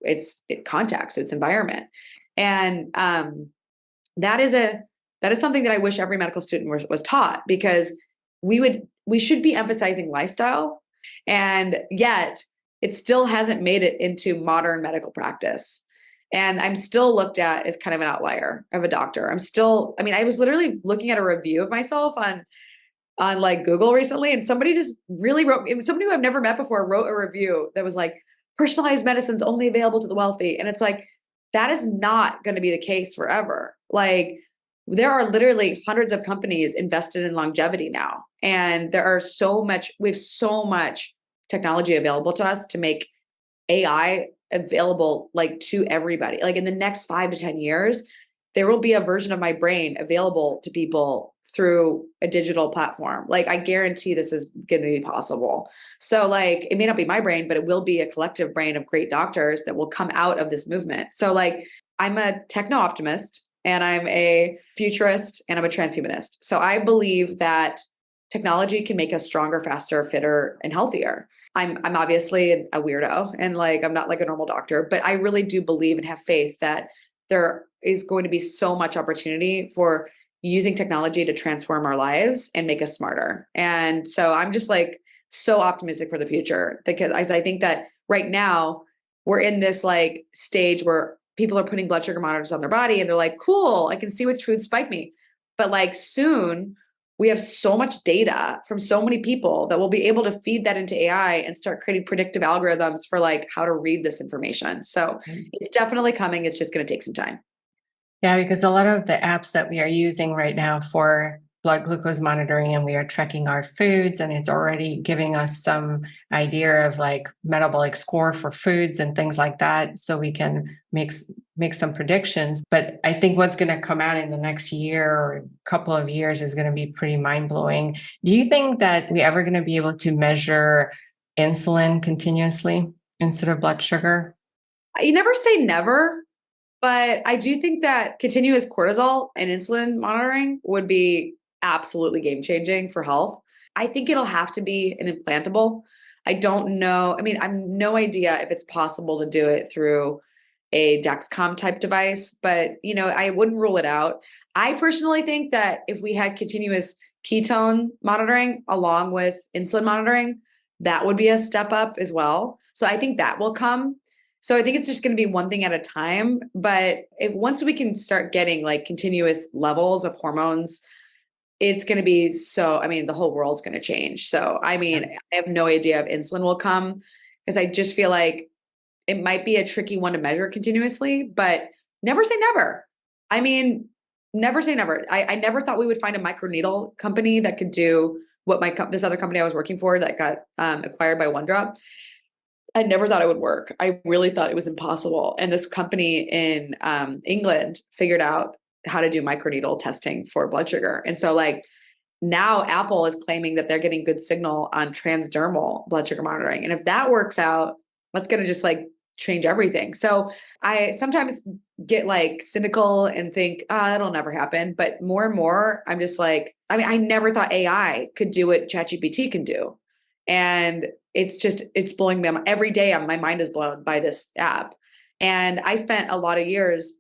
context, its environment. And that is something that I wish every medical student was taught, because we should be emphasizing lifestyle. And yet it still hasn't made it into modern medical practice. And I'm still looked at as kind of an outlier of a doctor. I was literally looking at a review of myself on like Google recently, and somebody just really somebody who I've never met before wrote a review that was like, personalized medicine's only available to the wealthy. And it's like, that is not going to be the case forever. Like, there are literally hundreds of companies invested in longevity now. And we have so much technology available to us to make AI available like to everybody. Like in the next 5 to 10 years, there will be a version of my brain available to people through a digital platform. Like, I guarantee this is going to be possible. So like, it may not be my brain, but it will be a collective brain of great doctors that will come out of this movement. So like, I'm a techno-optimist, and I'm a futurist, and I'm a transhumanist. So I believe that technology can make us stronger, faster, fitter, and healthier. I'm obviously a weirdo, and like, I'm not like a normal doctor, but I really do believe and have faith that there is going to be so much opportunity for using technology to transform our lives and make us smarter. And so I'm just like so optimistic for the future, because I think that right now we're in this like stage where people are putting blood sugar monitors on their body, and they're like, cool, I can see which foods spike me. But like, soon we have so much data from so many people that we'll be able to feed that into AI and start creating predictive algorithms for like how to read this information. So it's definitely coming. It's just going to take some time. Yeah, because a lot of the apps that we are using right now for blood glucose monitoring, and we are tracking our foods, and it's already giving us some idea of like metabolic score for foods and things like that, so we can make some predictions. But I think what's going to come out in the next year or couple of years is going to be pretty mind-blowing. Do you think that we're ever going to be able to measure insulin continuously instead of blood sugar? You never say never, but I do think that continuous cortisol and insulin monitoring would be absolutely game-changing for health. I think it'll have to be an implantable. I don't know. I mean, I have no idea if it's possible to do it through a Dexcom type device, but I wouldn't rule it out. I personally think that if we had continuous ketone monitoring along with insulin monitoring, that would be a step up as well. So I think that will come. So I think it's just going to be one thing at a time. But if once we can start getting like continuous levels of hormones, it's going to be so, I mean, the whole world's going to change. So, I mean, I have no idea if insulin will come because I just feel like it might be a tricky one to measure continuously, but never say never. I mean, never say never. I never thought we would find a microneedle company that could do what this other company I was working for that got acquired by One Drop. I never thought it would work. I really thought it was impossible. And this company in England figured out how to do microneedle testing for blood sugar. And so like now Apple is claiming that they're getting good signal on transdermal blood sugar monitoring. And if that works out, that's going to just like change everything. So I sometimes get like cynical and think, that'll never happen. But more and more, I'm just like, I mean, I never thought AI could do what ChatGPT can do. And it's blowing me. Every day my mind is blown by this app. And I spent a lot of years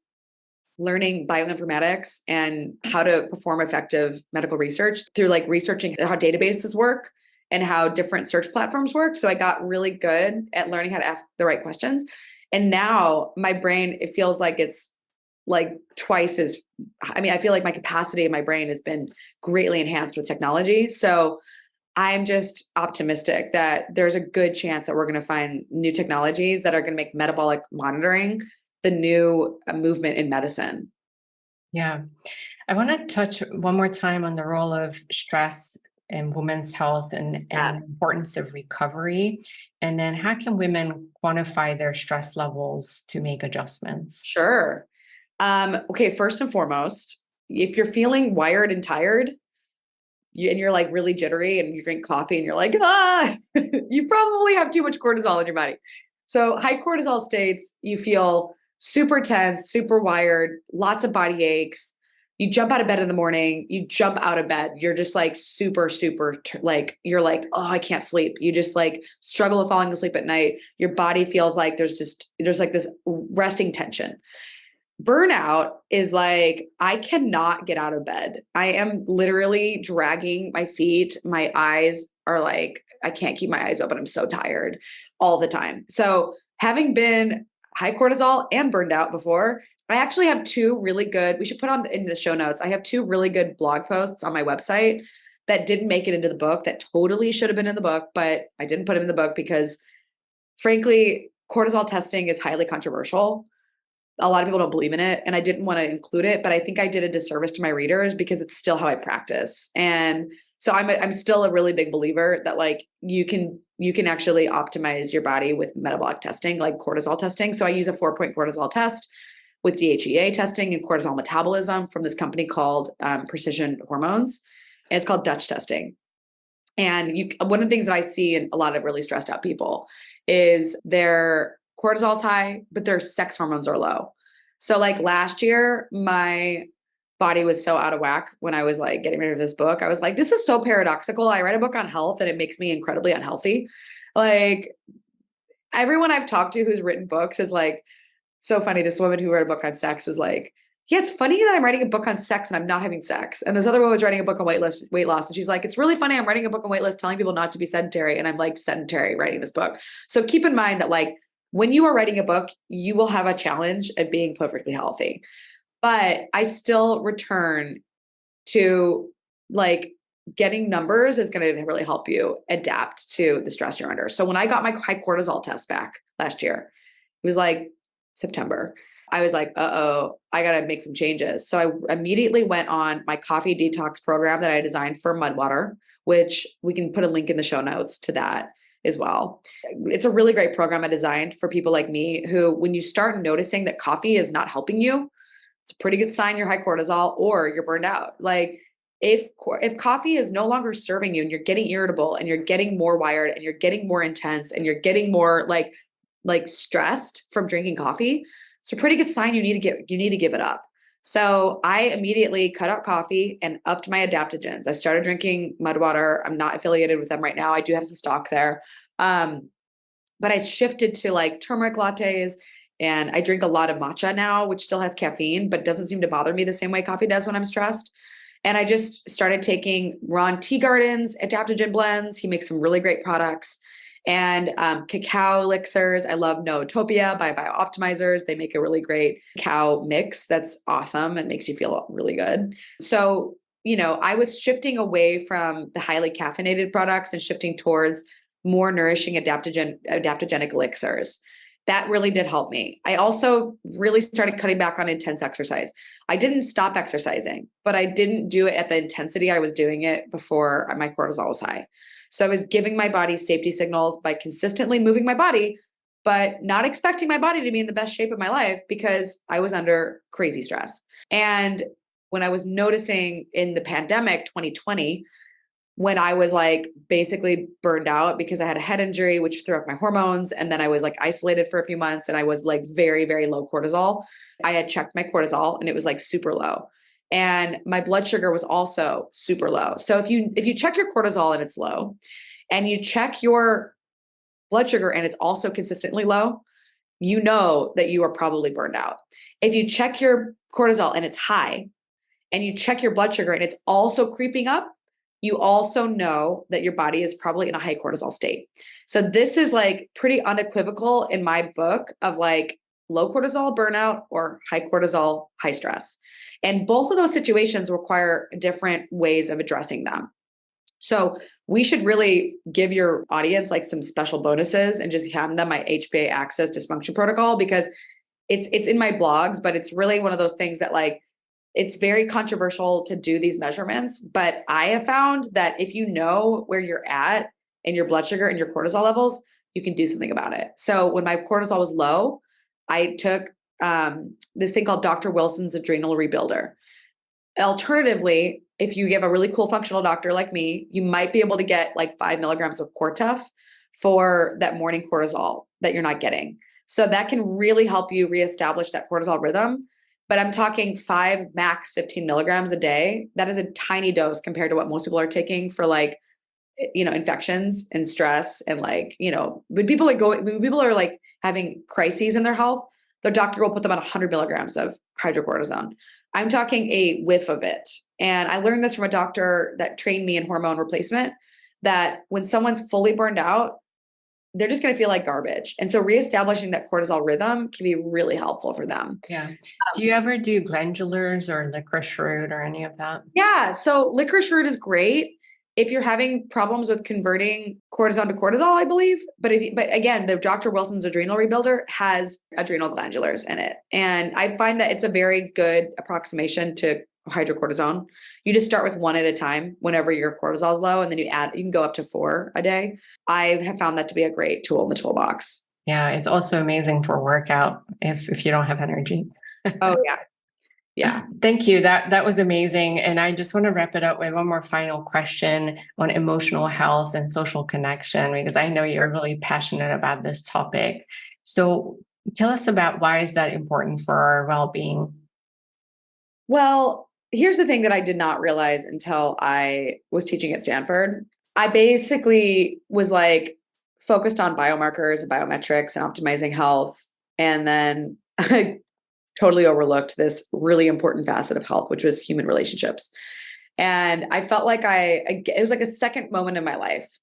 learning bioinformatics and how to perform effective medical research through like researching how databases work and how different search platforms work. So I got really good at learning how to ask the right questions. And now my brain, it feels like it's like twice as, I mean, I feel like my capacity in my brain has been greatly enhanced with technology. So I'm just optimistic that there's a good chance that we're going to find new technologies that are going to make metabolic monitoring the new movement in medicine. Yeah. I want to touch one more time on the role of stress in women's health and the importance of recovery. And then how can women quantify their stress levels to make adjustments? Sure. Okay. First and foremost, if you're feeling wired and tired, and you're like really jittery and you drink coffee and you're like, you probably have too much cortisol in your body. So high cortisol states, you feel super tense, super wired, lots of body aches. You jump out of bed in the morning, you jump out of bed. You're just like super, like, you're like, oh, I can't sleep. You just like struggle with falling asleep at night. Your body feels like there's like this resting tension. Burnout is like, I cannot get out of bed. I am literally dragging my feet. My eyes are like, I can't keep my eyes open. I'm so tired all the time. So having been high cortisol and burned out before, I actually have two really good, we should put on in the show notes. I have two really good blog posts on my website that didn't make it into the book that totally should have been in the book, but I didn't put them in the book because frankly, cortisol testing is highly controversial. A lot of people don't believe in it, and I didn't want to include it, but I think I did a disservice to my readers because it's still how I practice. And so I'm still a really big believer that like you can actually optimize your body with metabolic testing, like cortisol testing. So I use a 4-point cortisol test with DHEA testing and cortisol metabolism from this company called Precision Hormones. And it's called Dutch testing. And one of the things that I see in a lot of really stressed out people is their cortisol's high, but their sex hormones are low. So like last year, my body was so out of whack when I was like getting rid of this book. I was like, this is so paradoxical. I read a book on health and it makes me incredibly unhealthy. Like everyone I've talked to who's written books is like, so funny. This woman who wrote a book on sex was like, yeah, it's funny that I'm writing a book on sex and I'm not having sex. And this other one was writing a book on weight loss. And she's like, it's really funny. I'm writing a book on weight loss, telling people not to be sedentary. And I'm like sedentary writing this book. So keep in mind that like, when you are writing a book, you will have a challenge at being perfectly healthy. But I still return to like getting numbers is going to really help you adapt to the stress you're under. So when I got my high cortisol test back last year, it was like September. I was like, I got to make some changes. So I immediately went on my coffee detox program that I designed for Mudwater, which we can put a link in the show notes to that as well. It's a really great program I designed for people like me who, when you start noticing that coffee is not helping you, it's a pretty good sign you're high cortisol or you're burned out. Like if coffee is no longer serving you and you're getting irritable and you're getting more wired and you're getting more intense and you're getting more like stressed from drinking coffee, it's a pretty good sign you need to give it up. So I immediately cut out coffee and upped my adaptogens. I started drinking Mudwater. I'm not affiliated with them right now. I do have some stock there. But I shifted to like turmeric lattes, and I drink a lot of matcha now, which still has caffeine, but doesn't seem to bother me the same way coffee does when I'm stressed. And I just started taking Ron Teagarden's adaptogen blends. He makes some really great products. And cacao elixirs. I love Nootopia by Biooptimizers. They make a really great cacao mix that's awesome and makes you feel really good. So, I was shifting away from the highly caffeinated products and shifting towards more nourishing adaptogenic elixirs. That really did help me. I also really started cutting back on intense exercise. I didn't stop exercising, but I didn't do it at the intensity I was doing it before my cortisol was high. So I was giving my body safety signals by consistently moving my body, but not expecting my body to be in the best shape of my life because I was under crazy stress. And when I was noticing in the pandemic 2020, when I was like basically burned out because I had a head injury, which threw off my hormones. And then I was like isolated for a few months and I was like very, very low cortisol. I had checked my cortisol and it was like super low. And my blood sugar was also super low. So if you check your cortisol and it's low, and you check your blood sugar and it's also consistently low, you know that you are probably burned out. If you check your cortisol and it's high, and you check your blood sugar and it's also creeping up, you also know that your body is probably in a high cortisol state. So this is like pretty unequivocal in my book of like low cortisol burnout or high cortisol, high stress. And both of those situations require different ways of addressing them. So we should really give your audience like some special bonuses and just hand them my HPA access dysfunction protocol, because it's in my blogs, but it's really one of those things that like, it's very controversial to do these measurements, but I have found that if you know where you're at in your blood sugar and your cortisol levels, you can do something about it. So when my cortisol was low, I took this thing called Dr. Wilson's Adrenal Rebuilder. Alternatively, if you have a really cool functional doctor like me, you might be able to get like 5 milligrams of Cortef for that morning cortisol that you're not getting. So that can really help you reestablish that cortisol rhythm. But I'm talking 5 max 15 milligrams a day. That is a tiny dose compared to what most people are taking for like, infections and stress. And like, when people are like having crises in their health, their doctor will put them on 100 milligrams of hydrocortisone. I'm talking a whiff of it. And I learned this from a doctor that trained me in hormone replacement, that when someone's fully burned out, they're just going to feel like garbage. And so reestablishing that cortisol rhythm can be really helpful for them. Yeah. Do you ever do glandulars or licorice root or any of that? Yeah. So licorice root is great if you're having problems with converting cortisone to cortisol, I believe. But again, the Dr. Wilson's Adrenal Rebuilder has adrenal glandulars in it. And I find that it's a very good approximation to hydrocortisone. You just start with 1 at a time whenever your cortisol is low, and then you can go up to 4 a day. I have found that to be a great tool in the toolbox. Yeah. It's also amazing for workout if you don't have energy. Oh yeah. Yeah. Thank you. That was amazing. And I just want to wrap it up with one more final question on emotional health and social connection, because I know you're really passionate about this topic. So tell us about why is that important for our well-being? Well, here's the thing that I did not realize until I was teaching at Stanford. I basically was like focused on biomarkers and biometrics and optimizing health. And then I totally overlooked this really important facet of health, which was human relationships. And I felt like it was like a second moment in my life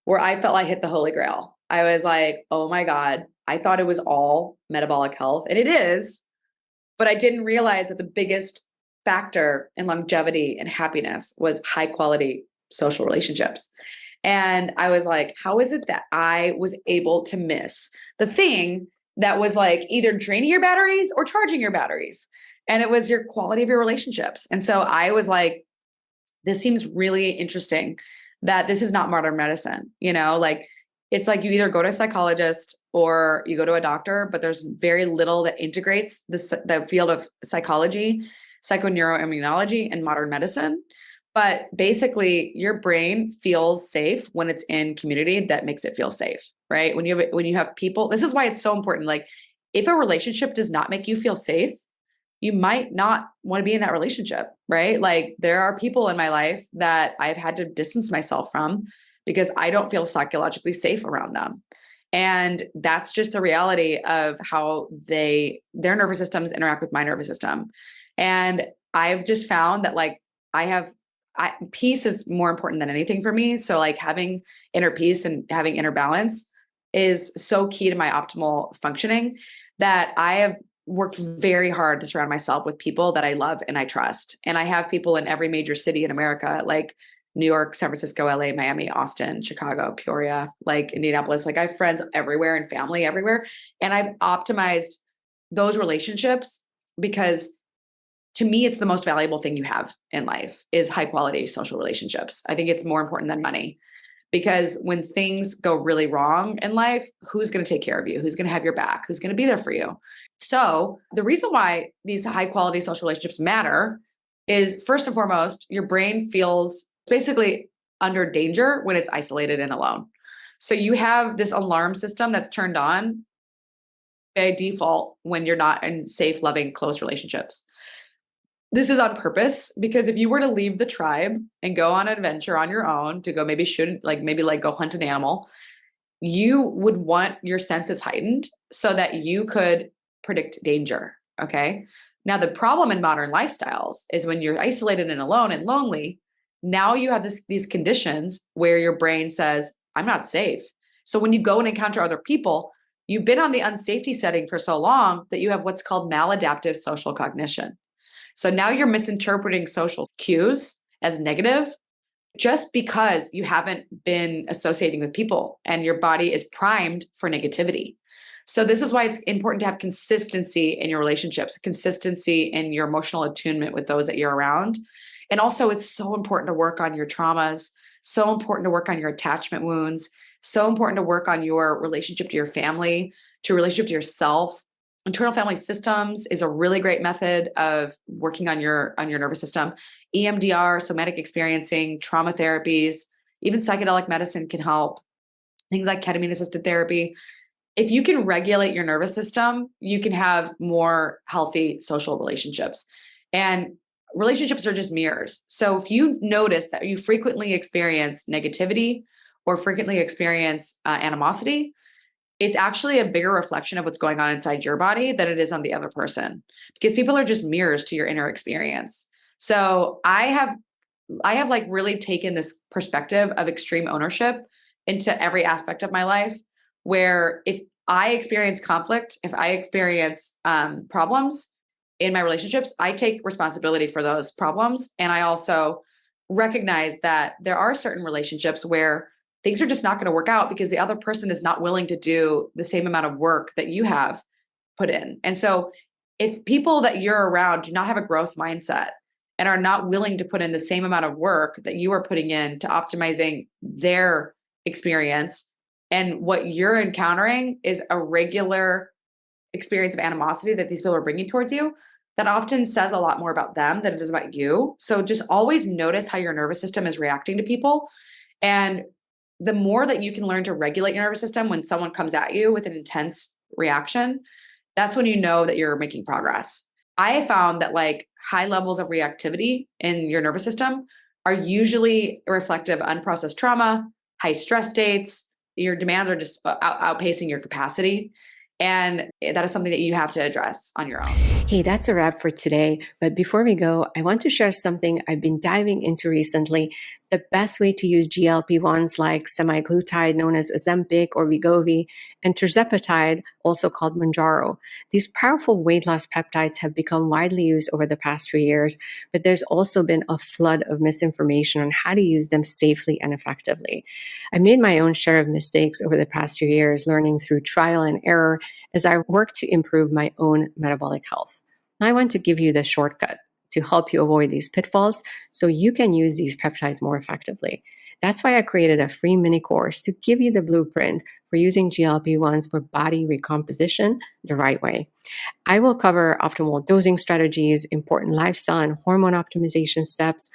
where I felt I hit the holy grail. I was like, oh my God, I thought it was all metabolic health. And it is, but I didn't realize that the biggest factor in longevity and happiness was high quality social relationships. And I was like, how is it that I was able to miss the thing that was like either draining your batteries or charging your batteries? And it was your quality of your relationships. And so I was like, this seems really interesting that this is not modern medicine, like it's like you either go to a psychologist or you go to a doctor, but there's very little that integrates the field of psychology, psychoneuroimmunology, and modern medicine. But basically your brain feels safe when it's in community that makes it feel safe, right? When you have people, this is why it's so important. Like if a relationship does not make you feel safe, you might not want to be in that relationship, right? Like there are people in my life that I've had to distance myself from because I don't feel psychologically safe around them. And that's just the reality of how their nervous systems interact with my nervous system. And I've just found that like I have peace is more important than anything for me. So like having inner peace and having inner balance is so key to my optimal functioning that I have worked very hard to surround myself with people that I love and I trust. And I have people in every major city in America, like New York, San Francisco, LA, Miami, Austin, Chicago, Peoria, like Indianapolis. Like I have friends everywhere and family everywhere. And I've optimized those relationships because to me, it's the most valuable thing you have in life is high quality social relationships. I think it's more important than money because when things go really wrong in life, who's going to take care of you? Who's going to have your back? Who's going to be there for you? So the reason why these high quality social relationships matter is first and foremost, your brain feels basically under danger when it's isolated and alone. So you have this alarm system that's turned on by default when you're not in safe, loving, close relationships. This is on purpose because if you were to leave the tribe and go on an adventure on your own to go maybe go hunt an animal, you would want your senses heightened so that you could predict danger. Okay. Now, the problem in modern lifestyles is when you're isolated and alone and lonely, now you have these conditions where your brain says, I'm not safe. So when you go and encounter other people, you've been on the unsafety setting for so long that you have what's called maladaptive social cognition. So now you're misinterpreting social cues as negative just because you haven't been associating with people and your body is primed for negativity. So this is why it's important to have consistency in your relationships, consistency in your emotional attunement with those that you're around. And also it's so important to work on your traumas, so important to work on your attachment wounds, so important to work on your relationship to your family, to your relationship to yourself. Internal family systems is a really great method of working on your nervous system. EMDR, somatic experiencing, trauma therapies, even psychedelic medicine can help. Things like ketamine assisted therapy. If you can regulate your nervous system, you can have more healthy social relationships. And relationships are just mirrors. So if you notice that you frequently experience negativity or frequently experience animosity, it's actually a bigger reflection of what's going on inside your body than it is on the other person, because people are just mirrors to your inner experience. So I have like really taken this perspective of extreme ownership into every aspect of my life, where if I experience conflict, if I experience problems in my relationships, I take responsibility for those problems. And I also recognize that there are certain relationships where things are just not going to work out because the other person is not willing to do the same amount of work that you have put in. And so if people that you're around do not have a growth mindset and are not willing to put in the same amount of work that you are putting in to optimizing their experience, and what you're encountering is a regular experience of animosity that these people are bringing towards you, that often says a lot more about them than it does about you. So just always notice how your nervous system is reacting to people. And the more that you can learn to regulate your nervous system when someone comes at you with an intense reaction, that's when you know that you're making progress. I found that like high levels of reactivity in your nervous system are usually reflective of unprocessed trauma, high stress states. Your demands are just outpacing your capacity. And that is something that you have to address on your own. Hey, that's a wrap for today. But before we go, I want to share something I've been diving into recently. The best way to use GLP-1s like semaglutide, known as Ozempic or Wegovy, and tirzepatide, also called Mounjaro. These powerful weight loss peptides have become widely used over the past few years, but there's also been a flood of misinformation on how to use them safely and effectively. I made my own share of mistakes over the past few years, learning through trial and error as I work to improve my own metabolic health. I want to give you the shortcut to help you avoid these pitfalls so you can use these peptides more effectively. That's why I created a free mini course to give you the blueprint for using GLP-1s for body recomposition the right way. I will cover optimal dosing strategies, important lifestyle and hormone optimization steps,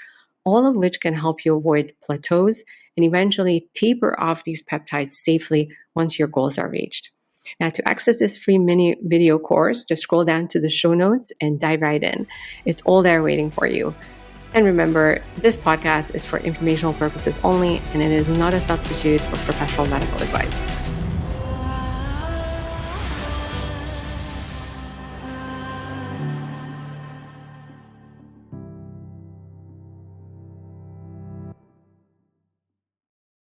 all of which can help you avoid plateaus and eventually taper off these peptides safely once your goals are reached. Now, to access this free mini video course, just scroll down to the show notes and dive right in. It's all there waiting for you. And remember, this podcast is for informational purposes only, and it is not a substitute for professional medical advice.